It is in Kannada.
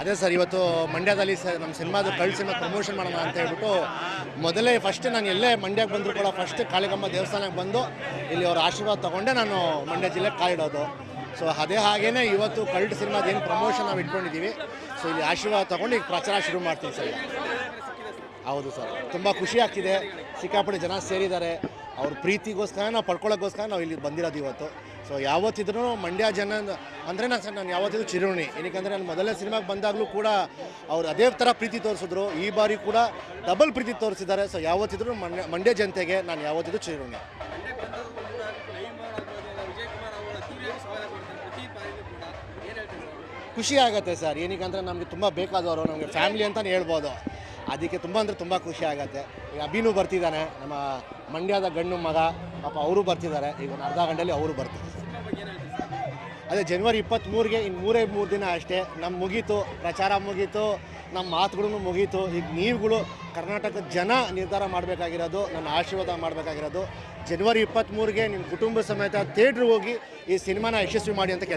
ಅದೇ ಸರ್, ಇವತ್ತು ಮಂಡ್ಯದಲ್ಲಿ ನಮ್ಮ ಸಿನಿಮಾದು ಕಳ್ಳ ಸಿನಿಮಾ ಪ್ರಮೋಷನ್ ಮಾಡೋಣ ಅಂತ ಹೇಳ್ಬಿಟ್ಟು ಮೊದಲೇ ಫಸ್ಟ್ ನಾನು ಎಲ್ಲೇ ಮಂಡ್ಯಕ್ಕೆ ಬಂದರೂ ಕೂಡ ಫಸ್ಟ್ ಕಾಳಿಕಮ್ಮ ದೇವಸ್ಥಾನಕ್ಕೆ ಬಂದು ಇಲ್ಲಿ ಅವ್ರ ಆಶೀರ್ವಾದ ತೊಗೊಂಡೆ ನಾನು ಮಂಡ್ಯ ಜಿಲ್ಲೆಗೆ ಕಾಯಿಡೋದು. ಸೊ ಅದೇ ಹಾಗೇ ಇವತ್ತು ಕಳ್ಳ ಸಿನಿಮಾದ ಏನು ಪ್ರಮೋಷನ್ ನಾವು ಇಟ್ಕೊಂಡಿದ್ದೀವಿ, ಸೊ ಇಲ್ಲಿ ಆಶೀರ್ವಾದ ತೊಗೊಂಡು ಈಗ ಪ್ರಚಾರ ಶುರು ಮಾಡ್ತೀನಿ ಸರ್. ಹೌದು ಸರ್, ತುಂಬ ಖುಷಿ ಆಗ್ತಿದೆ. ಸಿಕ್ಕಾಪಟ್ಟೆ ಜನ ಸೇರಿದ್ದಾರೆ. ಅವ್ರ ಪ್ರೀತಿಗೋಸ್ಕರ ನಾವು ಪಡ್ಕೊಳ್ಳೋಕ್ಕೋಸ್ಕರ ನಾವು ಇಲ್ಲಿ ಬಂದಿರೋದು ಇವತ್ತು. ಸೊ ಯಾವತ್ತಿದ್ರೂ ಮಂಡ್ಯ ಜನ ಅಂದರೆ ನಾನು ಯಾವತ್ತಿದ್ರೂ ಚಿರುಣಿ. ಏನಕ್ಕೆ ನಾನು ಮೊದಲನೇ ಸಿನಿಮಾಗೆ ಬಂದಾಗಲೂ ಕೂಡ ಅವ್ರು ಅದೇ ಥರ ಪ್ರೀತಿ ತೋರಿಸಿದ್ರು. ಈ ಬಾರಿ ಕೂಡ ಡಬಲ್ ಪ್ರೀತಿ ತೋರಿಸಿದ್ದಾರೆ. ಸೊ ಯಾವತ್ತಿದ್ರೂ ಮಂಡ್ಯ ಜನತೆಗೆ ನಾನು ಯಾವತ್ತಿದ್ರೂ ಚಿರುಣಿ. ಖುಷಿ ಆಗುತ್ತೆ ಸರ್. ಏನಕ್ಕೆ ನಮಗೆ ತುಂಬ ಬೇಕಾದವರು, ನಮಗೆ ಫ್ಯಾಮಿಲಿ ಅಂತಲೇ ಹೇಳ್ಬೋದು. ಅದಕ್ಕೆ ತುಂಬ ಅಂದರೆ ತುಂಬ ಖುಷಿ ಆಗುತ್ತೆ. ಈಗ ಅಭಿನೂ ಬರ್ತಿದ್ದಾನೆ, ನಮ್ಮ ಮಂಡ್ಯದ ಗಂಡು ಮಗ, ಪಾಪ ಅವರು ಬರ್ತಿದ್ದಾರೆ. ಈಗ ಒಂದು ಅರ್ಧ ಗಂಟೆಯಲ್ಲಿ ಅವರು ಬರ್ತಾರೆ. ಅದೇ ಜನವರಿ 23ಗೆ ಇನ್ನು 3 ದಿನ ಅಷ್ಟೇ ನಮ್ಮ ಮುಗೀತು, ಪ್ರಚಾರ ಮುಗೀತು, ನಮ್ಮ ಮಾತುಗಳು ಮುಗೀತು. ಈಗ ನೀವುಗಳು ಕರ್ನಾಟಕದ ಜನ ನಿರ್ಧಾರ ಮಾಡಬೇಕಾಗಿರೋದು, ನನ್ನ ಆಶೀರ್ವಾದ ಮಾಡಬೇಕಾಗಿರೋದು. ಜನವರಿ 23ಗೆ ನಿಮ್ಮ ಕುಟುಂಬ ಸಮೇತ ಥಿಯೇಟ್ರಿಗೆ ಹೋಗಿ ಈ ಸಿನಿಮಾನ ಯಶಸ್ವಿ ಮಾಡಿ ಅಂತ ಕೇಳ್ತೀನಿ.